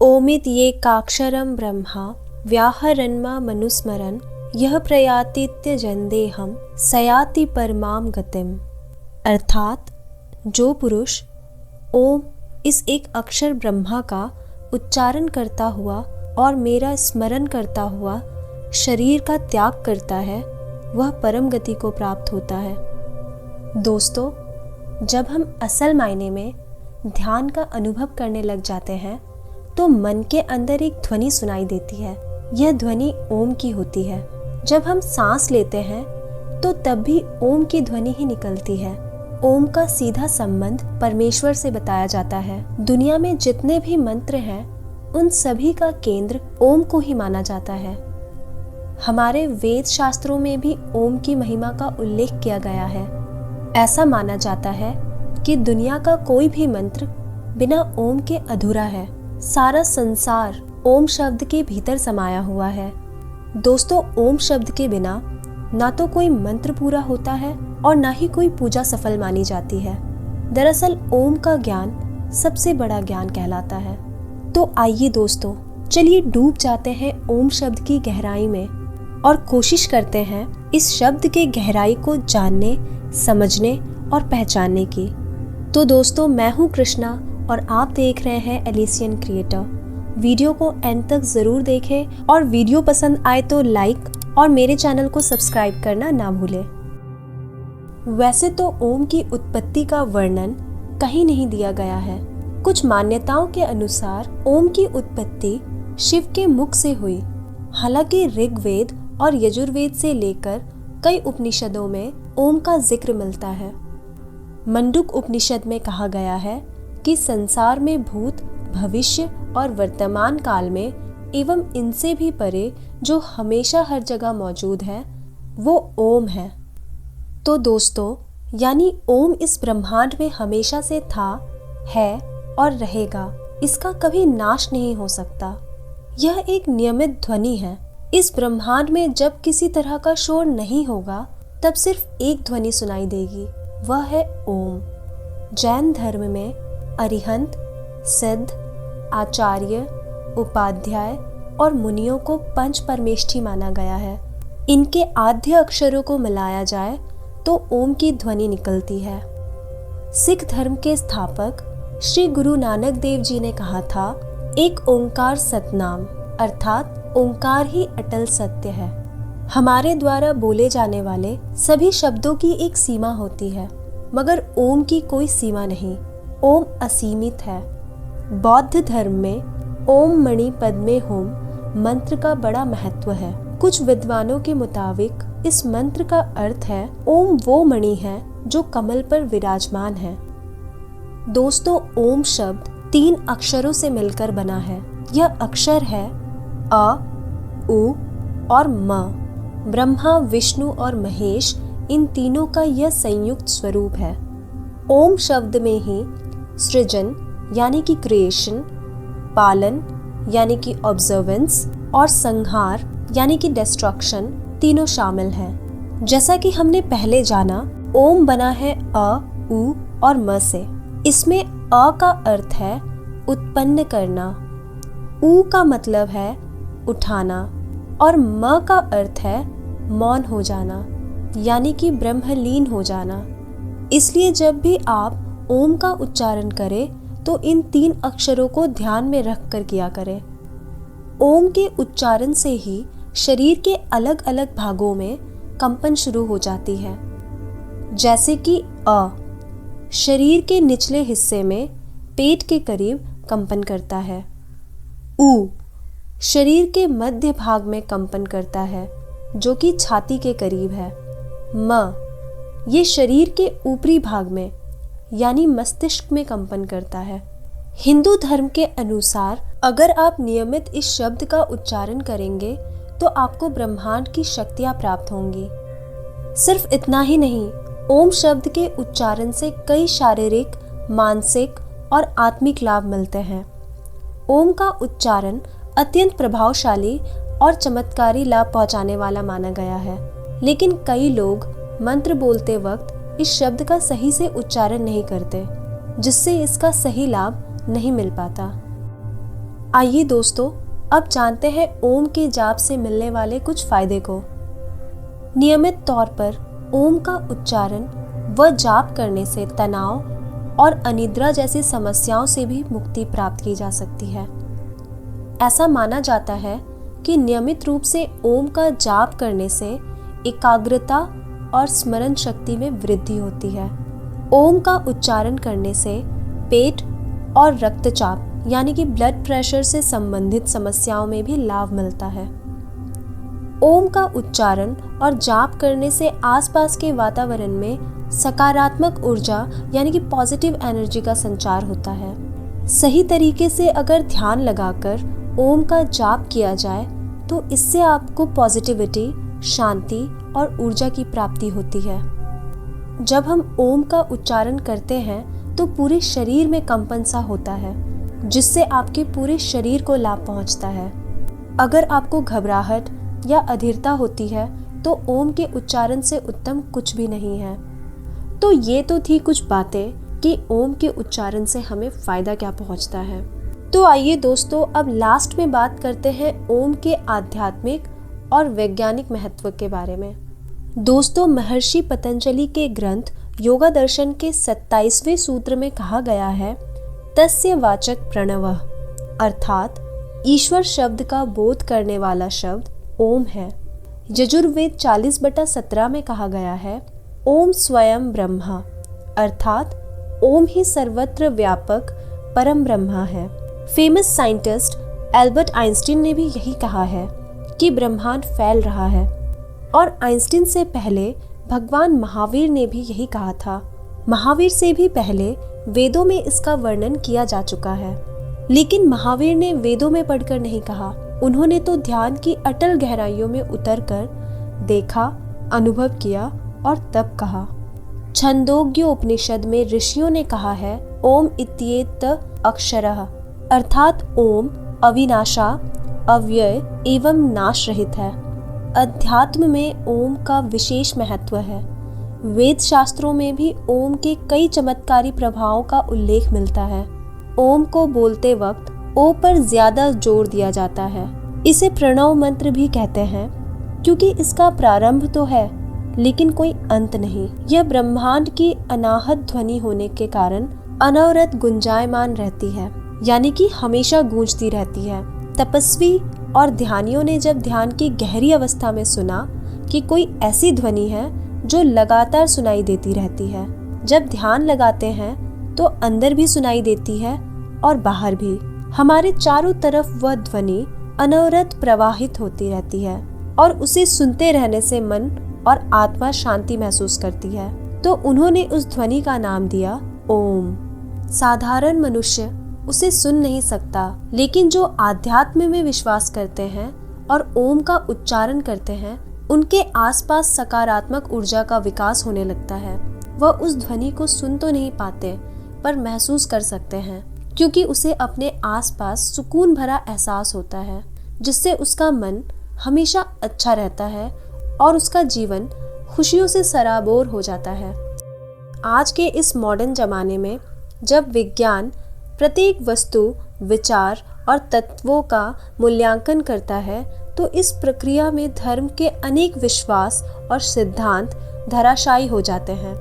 ओमित्येकाक्षरं ब्रह्मा व्याहरन्मा मनुस्मरन् यह प्रयातीत्यजन्देहं सयाति परमां गतिम। अर्थात जो पुरुष ओम इस एक अक्षर ब्रह्मा का उच्चारण करता हुआ और मेरा स्मरण करता हुआ शरीर का त्याग करता है वह परम गति को प्राप्त होता है। दोस्तों, जब हम असल मायने में ध्यान का अनुभव करने लग जाते हैं तो मन के अंदर एक ध्वनि सुनाई देती है। यह ध्वनि ओम की होती है। जब हम सांस लेते हैं तो तब भी ओम की ध्वनि ही निकलती है। ओम का सीधा संबंध परमेश्वर से बताया जाता है। दुनिया में जितने भी मंत्र हैं उन सभी का केंद्र ओम को ही माना जाता है। हमारे वेद शास्त्रों में भी ओम की महिमा का उल्लेख किया गया है। ऐसा माना जाता है कि दुनिया का कोई भी मंत्र बिना ओम के अधूरा है। सारा संसार ओम शब्द के भीतर समाया हुआ है। दोस्तों, ओम शब्द के बिना ना तो कोई मंत्र पूरा होता है और ना ही कोई पूजा सफल मानी जाती है। दरअसल ओम का ज्ञान सबसे बड़ा ज्ञान कहलाता है। तो आइए दोस्तों, चलिए डूब जाते हैं ओम शब्द की गहराई में और कोशिश करते हैं इस शब्द के गहराई को जानने, समझने और पहचानने की। तो दोस्तों, मैं हूँ कृष्णा और आप देख रहे हैं एलिसियन क्रिएटर। वीडियो को एंड तक जरूर देखें और वीडियो पसंद आए तो लाइक और मेरे चैनल को सब्सक्राइब करना ना भूलें। वैसे तो ओम की उत्पत्ति का वर्णन कहीं नहीं दिया गया है। कुछ मान्यताओं के अनुसार ओम की उत्पत्ति शिव के मुख से हुई। हालांकि ऋग्वेद और यजुर्वेद से लेकर कई उपनिषदों में ओम का जिक्र मिलता है। मंडूक उपनिषद में कहा गया है कि संसार में भूत, भविष्य और वर्तमान काल में एवं इनसे भी परे जो हमेशा हर जगह मौजूद है वो ओम है। तो दोस्तों, यानी ओम इस ब्रह्मांड में हमेशा से था, है और रहेगा। इसका कभी नाश नहीं हो सकता। यह एक नियमित ध्वनि है। इस ब्रह्मांड में जब किसी तरह का शोर नहीं होगा तब सिर्फ एक ध्वनि सुनाई देगी, वह है ओम। जैन धर्म में अरिहंत, सिद्ध, आचार्य, उपाध्याय और मुनियों को पंच परमेष्ठी माना गया है। इनके आद्य अक्षरों को मिलाया जाए तो ओम की ध्वनि निकलती है। सिख धर्म के स्थापक श्री गुरु नानक देव जी ने कहा था, एक ओंकार सतनाम, अर्थात ओंकार ही अटल सत्य है। हमारे द्वारा बोले जाने वाले सभी शब्दों की एक सीमा होती है, मगर ओम की कोई सीमा नहीं। ओम असीमित है। बौद्ध धर्म में ओम मणि पद्मे होम मंत्र का बड़ा महत्व है। कुछ विद्वानों के मुताबिक इस मंत्र का अर्थ है ओम वो मणि है जो कमल पर विराजमान है। दोस्तों, ओम शब्द 3 अक्षरों से मिलकर बना है। यह अक्षर है अ, उ और म। ब्रह्मा, विष्णु और महेश, इन तीनों का यह संयुक्त स्वरूप है। ओम शब्द में ही सृजन यानी कि क्रिएशन, पालन यानी कि ऑब्जर्वेंस और संहार यानी कि डिस्ट्रक्शन तीनों शामिल हैं। जैसा कि हमने पहले जाना, ओम बना है अ, उ और म से। इसमें अ का अर्थ है उत्पन्न करना, उ का मतलब है उठाना और म का अर्थ है मौन हो जाना यानी कि ब्रह्मलीन हो जाना। इसलिए जब भी आप ओम का उच्चारण करें तो इन 3 अक्षरों को ध्यान में रख कर किया करें। ओम के उच्चारण से ही शरीर के अलग अलग भागों में कंपन शुरू हो जाती है। जैसे कि अ शरीर के निचले हिस्से में पेट के करीब कंपन करता है। उ शरीर के मध्य भाग में कंपन करता है जो कि छाती के करीब है। म ये शरीर के ऊपरी भाग में यानी मस्तिष्क में कंपन करता है। हिंदू धर्म के अनुसार अगर आप नियमित इस शब्द का उच्चारण करेंगे तो आपको ब्रह्मांड की शक्तियां प्राप्त होंगी। सिर्फ इतना ही नहीं, ओम शब्द के उच्चारण से कई शारीरिक, मानसिक और आत्मिक लाभ मिलते हैं। ओम का उच्चारण अत्यंत प्रभावशाली और चमत्कारी लाभ पहुंचाने वाला माना गया है, लेकिन कई लोग मंत्र बोलते वक्त इस शब्द का सही से उच्चारण नहीं करते, जिससे इसका सही लाभ नहीं मिल पाता। आइए दोस्तों, अब जानते हैं ओम के जाप से मिलने वाले कुछ फायदे को। नियमित तौर पर ओम का उच्चारण व जाप करने से तनाव और अनिद्रा जैसी समस्याओं से भी मुक्ति प्राप्त की जा सकती है। ऐसा माना जाता है कि नियमित रूप से ओम का जाप करने से एकाग्रता और स्मरण शक्ति में वृद्धि होती है। ओम का उच्चारण करने से पेट और रक्तचाप यानी कि ब्लड प्रेशर से संबंधित समस्याओं में भी लाभ मिलता है। ओम का उच्चारण और जाप करने से आसपास के वातावरण में सकारात्मक ऊर्जा यानी कि पॉजिटिव एनर्जी का संचार होता है। सही तरीके से अगर ध्यान लगाकर ओम का जाप किया जाए तो इससे आपको पॉजिटिविटी, शांति और ऊर्जा की प्राप्ति होती है। जब हम ओम का उच्चारण करते हैं तो पूरे शरीर में कंपन सा होता है, जिससे आपके पूरे शरीर को लाभ पहुंचता है। अगर आपको घबराहट या अधीरता होती है तो ओम के उच्चारण से उत्तम कुछ भी नहीं है। तो ये तो थी कुछ बातें कि ओम के उच्चारण से हमें फायदा क्या पहुंचता है। तो आइए दोस्तों, अब लास्ट में बात करते हैं ओम के आध्यात्मिक और वैज्ञानिक महत्व के बारे में। दोस्तों, महर्षि पतंजलि के ग्रंथ योगा दर्शन के 27वें सूत्र में कहा गया है, तस्य वाचक प्रणवः, अर्थात ईश्वर शब्द का बोध करने वाला शब्द ओम है। यजुर्वेद 40/17 में कहा गया है, ओम स्वयं ब्रह्मा, अर्थात ओम ही सर्वत्र व्यापक परम ब्रह्मा है। फेमस साइंटिस्ट एल्बर्ट आइंस्टीन ने भी यही कहा है कि ब्रह्मांड फैल रहा है, और आइंस्टीन से पहले भगवान महावीर ने भी यही कहा था। महावीर से भी पहले वेदों में इसका वर्णन किया जा चुका है, लेकिन महावीर ने वेदों में पढ़कर नहीं कहा। उन्होंने तो ध्यान की अटल गहराइयों में उतरकर देखा, अनुभव किया और तब कहा। छंदोग्य उपनिषद में ऋषियों ने कहा है, ओम इत्येत अक्षरः, अर्थात ओम अविनाशा, अव्यय एवं नाश रहित है। अध्यात्म में ओम का विशेष महत्व है। वेद शास्त्रों में भी ओम के कई चमत्कारी प्रभावों का उल्लेख मिलता है। ओम को बोलते वक्त ओ पर ज्यादा जोर दिया जाता है। इसे प्रणव मंत्र भी कहते हैं, क्योंकि इसका प्रारंभ तो है लेकिन कोई अंत नहीं। यह ब्रह्मांड की अनाहत ध्वनि होने के कारण अनवरत गुंजायमान रहती है, यानी कि हमेशा गूंजती रहती है। तपस्वी और ध्यानियों ने जब ध्यान की गहरी अवस्था में सुना कि कोई ऐसी ध्वनि है जो लगातार सुनाई देती रहती है, जब ध्यान लगाते हैं तो अंदर भी सुनाई देती है और बाहर भी। हमारे चारों तरफ वह ध्वनि अनवरत प्रवाहित होती रहती है और उसे सुनते रहने से मन और आत्मा शांति महसूस करती है। तो उन्होंने उस ध्वनि का नाम दिया ओम। साधारण मनुष्य उसे सुन नहीं सकता, लेकिन जो आध्यात्म में विश्वास करते हैं और ओम का उच्चारण करते हैं, उनके आसपास सकारात्मक ऊर्जा का विकास होने लगता है। वह उस ध्वनि को सुन तो नहीं पाते, पर महसूस कर सकते हैं, क्योंकि उसे अपने आसपास सुकून भरा एहसास होता है, जिससे उसका मन हमेशा अच्छा रहता है और उसका जीवन खुशियों से सराबोर हो जाता है। आज के इस मॉडर्न जमाने में जब विज्ञान प्रत्येक वस्तु, विचार और तत्वों का मूल्यांकन करता है, तो इस प्रक्रिया में धर्म के अनेक विश्वास और सिद्धांत धराशायी हो जाते हैं।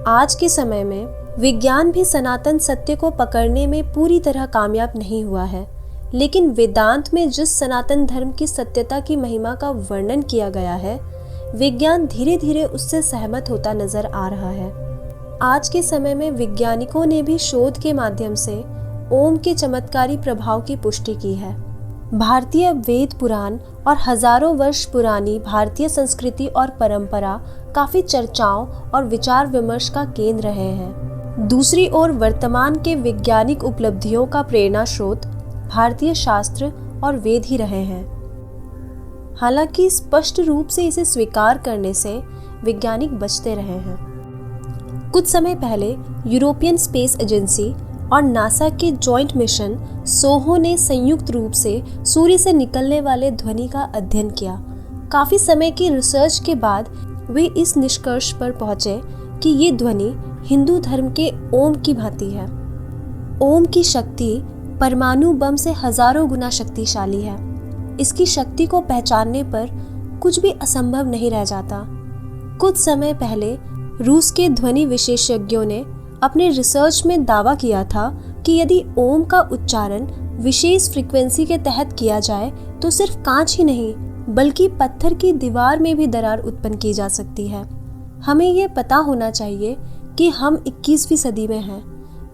आज के समय में विज्ञान भी सनातन सत्य को पकड़ने में पूरी तरह कामयाब नहीं हुआ है, लेकिन वेदांत में जिस सनातन धर्म की सत्यता की महिमा का वर्णन किया गया है, विज्ञान धीरे धीरे उससे सहमत होता नजर आ रहा है। आज के समय में वैज्ञानिकों ने भी शोध के माध्यम से ओम के चमत्कारी प्रभाव की पुष्टि की है। भारतीय वेद पुराण और हजारों वर्ष पुरानी भारतीय संस्कृति और परंपरा काफी चर्चाओं और विचार विमर्श का केंद्र रहे हैं। दूसरी ओर वर्तमान के वैज्ञानिक उपलब्धियों का प्रेरणा स्रोत भारतीय शास्त्र और वेद ही रहे हैं। हालांकि स्पष्ट रूप से इसे स्वीकार करने से वैज्ञानिक बचते रहे हैं। कुछ समय पहले यूरोपियन स्पेस एजेंसी और नासा के जॉइंट मिशन सोहो ने संयुक्त रूप से सूर्य से निकलने वाले ध्वनि का अध्ययन किया। काफी समय की रिसर्च के बाद वे इस निष्कर्ष पर पहुंचे कि ये ध्वनि हिंदू धर्म के ओम की भांति है। ओम की शक्ति परमाणु बम से हजारों गुना शक्तिशाली है। इसकी शक्ति को पहचानने पर कुछ भी असंभव नहीं रह जाता। कुछ समय पहले रूस के ध्वनि विशेषज्ञों ने अपने रिसर्च में दावा किया था कि यदि ओम का उच्चारण विशेष फ्रीक्वेंसी के तहत किया जाए तो सिर्फ कांच ही नहीं बल्कि पत्थर की दीवार में भी दरार उत्पन्न की जा सकती है। हमें ये पता होना चाहिए कि हम 21वीं सदी में हैं।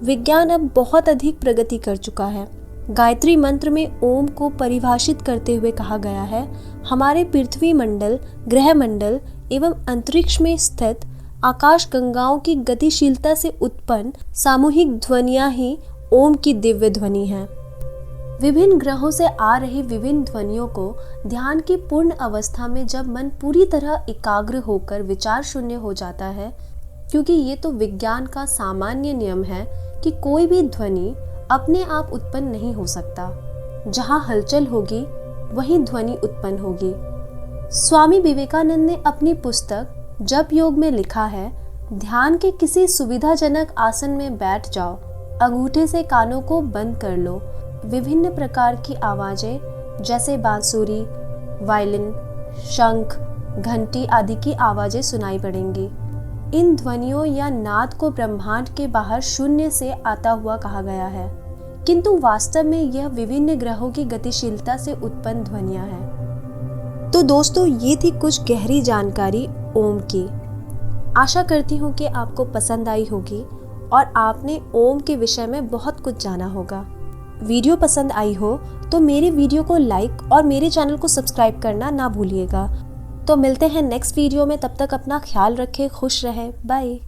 विज्ञान अब बहुत अधिक प्रगति कर चुका है। गायत्री मंत्र में ओम को परिभाषित करते हुए कहा गया है, हमारे पृथ्वी मंडल, ग्रह मंडल एवं अंतरिक्ष में स्थित आकाश गंगाओं की गतिशीलता से उत्पन्न सामूहिक ध्वनियां ही ओम की दिव्य ध्वनि है। विभिन्न ग्रहों से आ रही विभिन्न ध्वनियों को ध्यान की पूर्ण अवस्था में जब मन पूरी तरह एकाग्र होकर विचार शून्य हो जाता है, क्योंकि ये तो विज्ञान का सामान्य नियम है कि कोई भी ध्वनि अपने आप उत्पन्न नहीं हो सकता। जहाँ हलचल होगी वहीं ध्वनि उत्पन्न होगी। स्वामी विवेकानंद ने अपनी पुस्तक जप योग में लिखा है, ध्यान के किसी सुविधाजनक आसन में बैठ जाओ, अंगूठे से कानों को बंद कर लो। विभिन्न प्रकार की आवाजें जैसे बांसुरी, वायलिन, शंख, घंटी आदि की आवाजें सुनाई पड़ेंगी। इन ध्वनियों या नाद को ब्रह्मांड के बाहर शून्य से आता हुआ कहा गया है, किंतु वास्तव में यह विभिन्न ग्रहों की गतिशीलता से उत्पन्न ध्वनियां हैं। तो दोस्तों, ये थी कुछ गहरी जानकारी ओम की। आशा करती हूँ कि आपको पसंद आई होगी और आपने ओम के विषय में बहुत कुछ जाना होगा। वीडियो पसंद आई हो तो मेरे वीडियो को लाइक और मेरे चैनल को सब्सक्राइब करना ना भूलिएगा। तो मिलते हैं नेक्स्ट वीडियो में, तब तक अपना ख्याल रखें, खुश रहें, बाय।